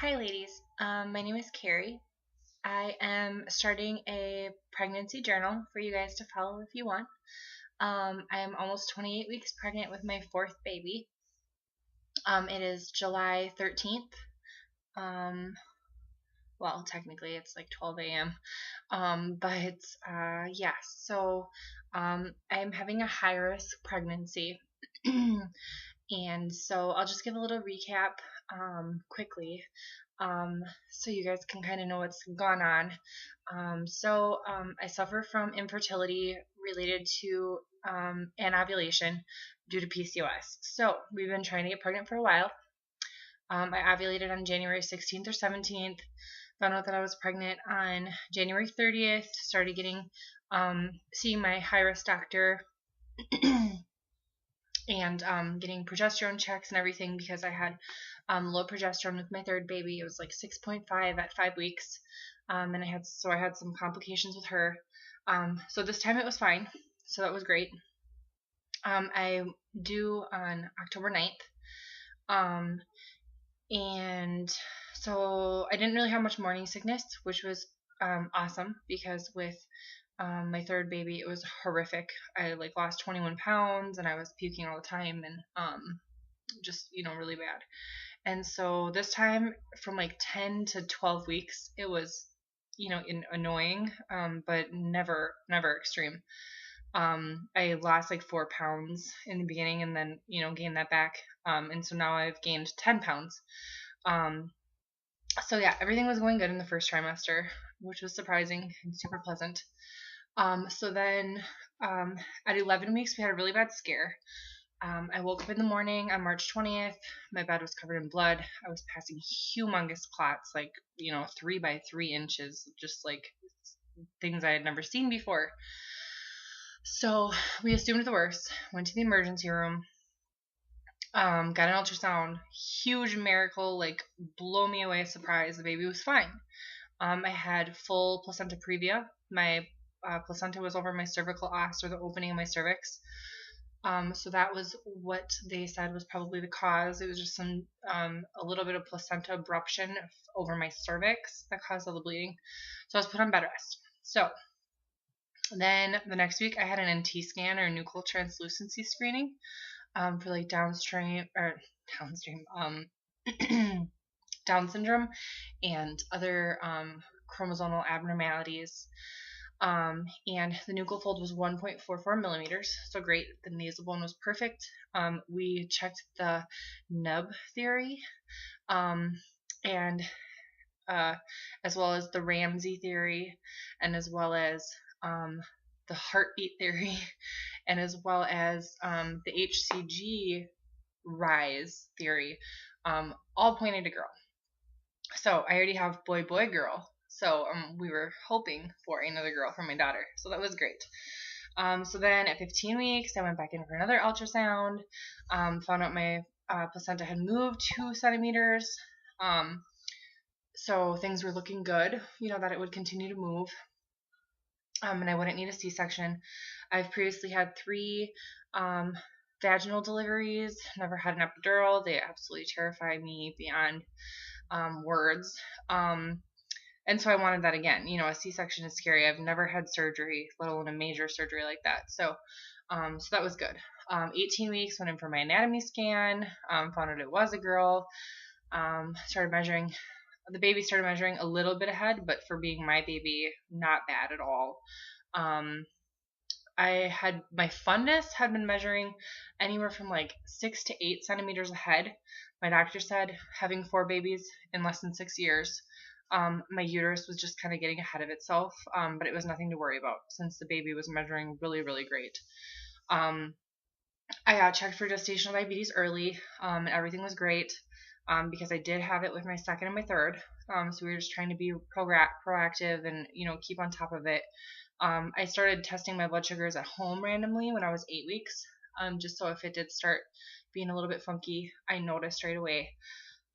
Hi, ladies. My name is Carrie. I am starting a pregnancy journal for you guys to follow if you want. I am almost 28 weeks pregnant with my fourth baby. It is July 13th. Well, technically it's like 12 a.m. But yes, so I'm having a high risk pregnancy. And so I'll just give a little recap quickly so you guys can kind of know what's gone on. I suffer from infertility related to anovulation due to PCOS. So we've been trying to get pregnant for a while. I ovulated on January 16th or 17th, found out that I was pregnant on January 30th, started getting seeing my high-risk doctor and getting progesterone checks and everything because I had low progesterone with my third baby. It was like 6.5 at 5 weeks, and I had some complications with her. So this time it was fine, so that was great. I due on October 9th, and so I didn't really have much morning sickness, which was awesome because with my third baby, it was horrific. I lost 21 pounds and I was puking all the time and just really bad. And so this time from 10 to 12 weeks, it was annoying, but never extreme. I lost 4 pounds in the beginning and then gained that back, and so now I've gained 10 pounds. So yeah, everything was going good in the first trimester, which was surprising and super pleasant. So then at 11 weeks, we had a really bad scare. I woke up in the morning on March 20th. My bed was covered in blood. I was passing humongous clots, 3 by 3 inches, just things I had never seen before. So we assumed the worst, went to the emergency room, got an ultrasound, huge miracle, blow me away surprise. The baby was fine. I had full placenta previa. My placenta was over my cervical os, or the opening of my cervix. So that was what they said was probably the cause. It was just a little bit of placenta abruption over my cervix that caused all the bleeding. So I was put on bed rest. So then the next week I had an NT scan, or nuchal translucency screening, for Down syndrome and other chromosomal abnormalities. And the nuchal fold was 1.44 millimeters, so great. The nasal bone was perfect. We checked the nub theory, and as well as the Ramsey theory, and as well as the heartbeat theory, and as well as the HCG rise theory, all pointed to girl. So I already have boy, girl. So we were hoping for another girl for my daughter. So that was great. So then at 15 weeks, I went back in for another ultrasound, found out my placenta had moved 2 centimeters. So things were looking good, that it would continue to move. And I wouldn't need a C-section. I've previously had 3 vaginal deliveries, never had an epidural. They absolutely terrify me beyond words. And so I wanted that again. A C-section is scary. I've never had surgery, let alone a major surgery like that. So that was good. 18 weeks, went in for my anatomy scan, found out it was a girl. Started measuring. The baby started measuring a little bit ahead, but for being my baby, not bad at all. My fundus had been measuring anywhere from 6 to 8 centimeters ahead. My doctor said having 4 babies in less than 6 years, my uterus was just kind of getting ahead of itself, but it was nothing to worry about since the baby was measuring really, really great. I got checked for gestational diabetes early, and everything was great, because I did have it with my second and my third. So we were just trying to be proactive and keep on top of it. I started testing my blood sugars at home randomly when I was 8 weeks, just so if it did start being a little bit funky, I noticed right away.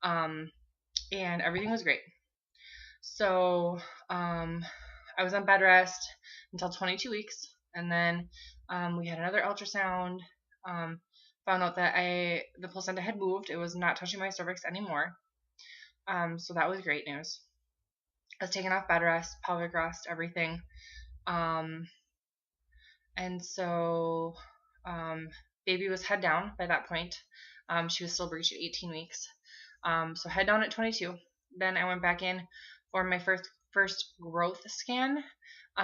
And everything was great. So I was on bed rest until 22 weeks, and then we had another ultrasound. Found out that the placenta had moved. It was not touching my cervix anymore. So that was great news. I was taking off bed rest, pelvic rest, everything. And so baby was head down by that point. She was still breech at 18 weeks. So head down at 22. Then I went back in for my first growth scan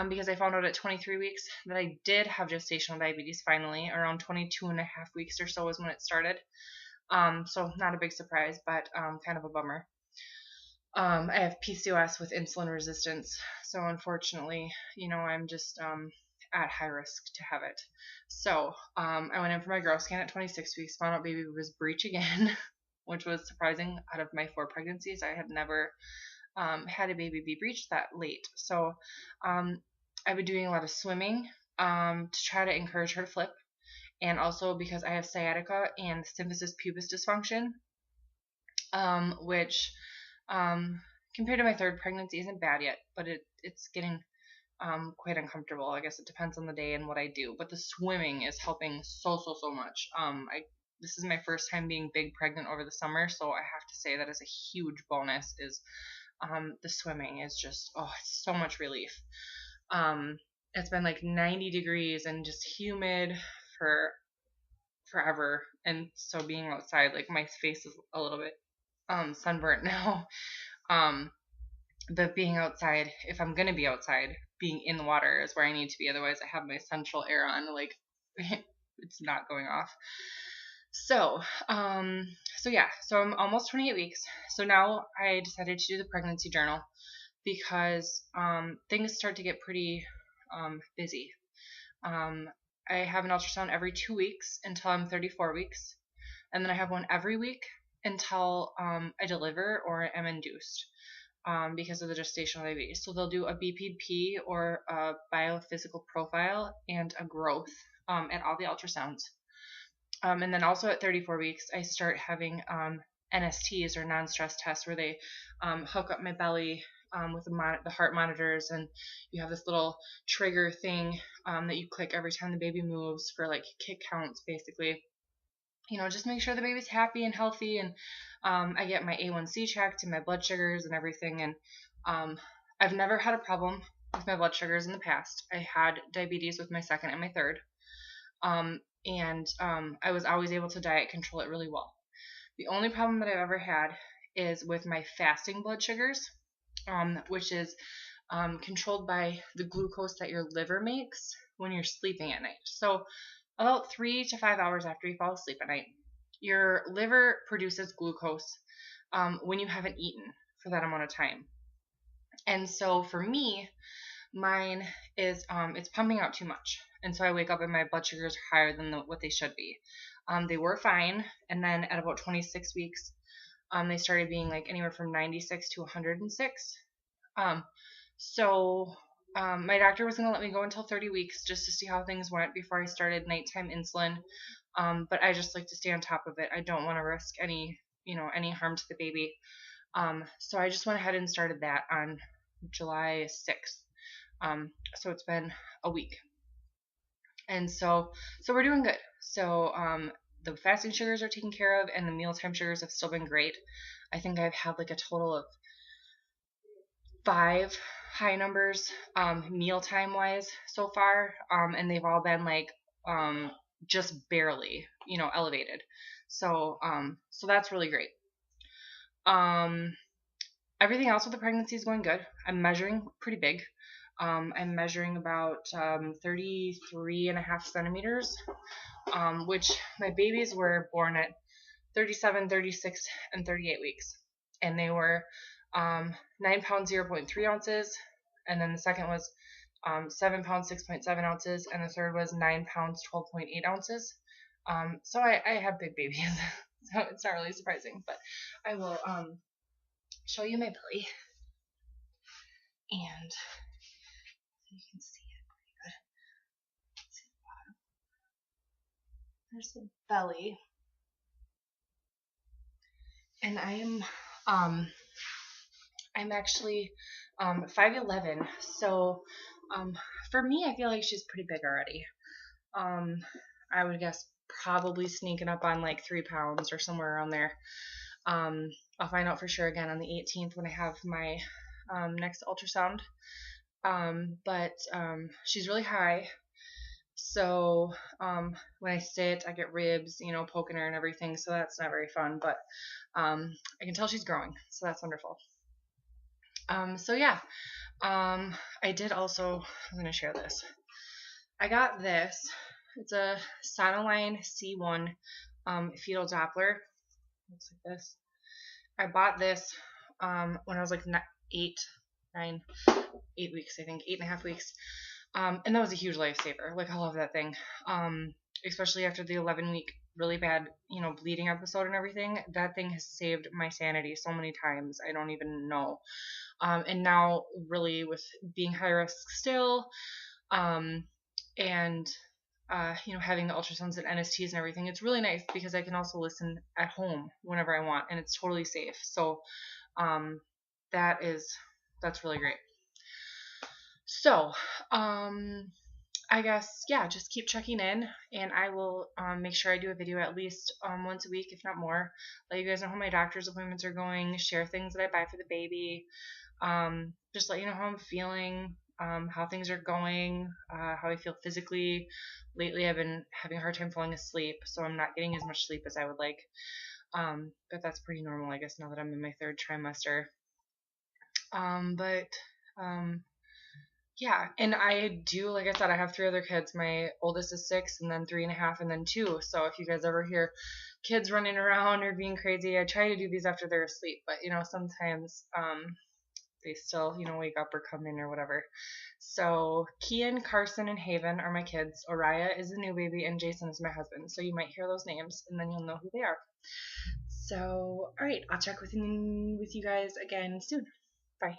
because I found out at 23 weeks that I did have gestational diabetes finally. Around 22 and a half weeks or so was when it started. So not a big surprise, but kind of a bummer. I have PCOS with insulin resistance. So unfortunately, I'm just at high risk to have it. So I went in for my growth scan at 26 weeks, found out baby was breech again, which was surprising. Out of my 4 pregnancies, I had never had a baby be breech that late. So I've been doing a lot of swimming to try to encourage her to flip. And also because I have sciatica and symphysis pubis dysfunction, which compared to my 3rd pregnancy isn't bad yet, but it's getting quite uncomfortable. I guess it depends on the day and what I do, but the swimming is helping so much. This is my first time being big pregnant over the summer, so I have to say that is a huge bonus. Is the swimming is just it's so much relief. It's been like 90 degrees and just humid for forever, and so being outside, like my face is a little bit sunburnt now. But being outside, if I'm gonna be outside, being in the water is where I need to be. Otherwise, I have my central air on, like it's not going off. So yeah. So I'm almost 28 weeks. So now I decided to do the pregnancy journal because things start to get pretty busy. I have an ultrasound every 2 weeks until I'm 34 weeks, and then I have one every week until I deliver or am induced. Because of the gestational diabetes. So they'll do a BPP or a biophysical profile and a growth at all the ultrasounds. And then also at 34 weeks, I start having NSTs or non-stress tests where they hook up my belly with the heart monitors, and you have this little trigger thing that you click every time the baby moves for like kick counts, basically. Just make sure the baby's happy and healthy, and I get my A1C checked and my blood sugars and everything, and I've never had a problem with my blood sugars in the past. I had diabetes with my 2nd and my 3rd, and I was always able to diet control it really well. The only problem that I've ever had is with my fasting blood sugars, which is controlled by the glucose that your liver makes when you're sleeping at night. So about 3 to 5 hours after you fall asleep at night, your liver produces glucose when you haven't eaten for that amount of time. And so for me, mine is it's pumping out too much. And so I wake up and my blood sugars are higher than what they should be. They were fine. And then at about 26 weeks, they started being like anywhere from 96 to 106. My doctor was going to let me go until 30 weeks just to see how things went before I started nighttime insulin. But I just like to stay on top of it. I don't want to risk any harm to the baby. So I just went ahead and started that on July 6th. So it's been a week. And so we're doing good. So the fasting sugars are taken care of, and the mealtime sugars have still been great. I think I've had like a total of 5 high numbers mealtime wise so far, and they've all been like just barely elevated. So that's really great. Everything else with the pregnancy is going good. I'm measuring pretty big. I'm measuring about 33.5 centimeters, which my babies were born at 37, 36, and 38 weeks, and they were 9 pounds 0.3 ounces, and then the second was 7 pounds 6.7 ounces, and the third was 9 pounds 12.8 ounces. So I have big babies, so it's not really surprising, but I will show you my belly, and you can see it pretty good. Let's see the bottom. There's the belly, and I'm actually 5'11", so for me, I feel like she's pretty big already. I would guess probably sneaking up on like 3 pounds or somewhere around there. I'll find out for sure again on the 18th when I have my next ultrasound. But she's really high. So when I sit, I get ribs, poking her and everything. So that's not very fun. But I can tell she's growing. So that's wonderful. So yeah, I did also, I'm going to share this. I got this. It's a Sonoline C1 fetal Doppler. Looks like this. I bought this when I was like 8 weeks, I think, 8.5 weeks. And that was a huge lifesaver. Like, I love that thing. Especially after the 11-week really bad, bleeding episode and everything. That thing has saved my sanity so many times. I don't even know. And now, really, with being high risk still, and having the ultrasounds and NSTs and everything, it's really nice because I can also listen at home whenever I want, and it's totally safe. So, that's really great. So, I guess, yeah, just keep checking in, and I will make sure I do a video at least once a week, if not more. Let you guys know how my doctor's appointments are going, share things that I buy for the baby, just let you know how I'm feeling, how things are going, how I feel physically. Lately, I've been having a hard time falling asleep, so I'm not getting as much sleep as I would like. But that's pretty normal, I guess, now that I'm in my 3rd trimester. Yeah, and I do, like I said, I have 3 other kids. My oldest is 6, and then 3.5, and then 2. So if you guys ever hear kids running around or being crazy, I try to do these after they're asleep. But, sometimes they still, wake up or come in or whatever. So Kian, Carson, and Haven are my kids. Oriah is the new baby, and Jason is my husband. So you might hear those names, and then you'll know who they are. So, all right, I'll check with you guys again soon. Bye.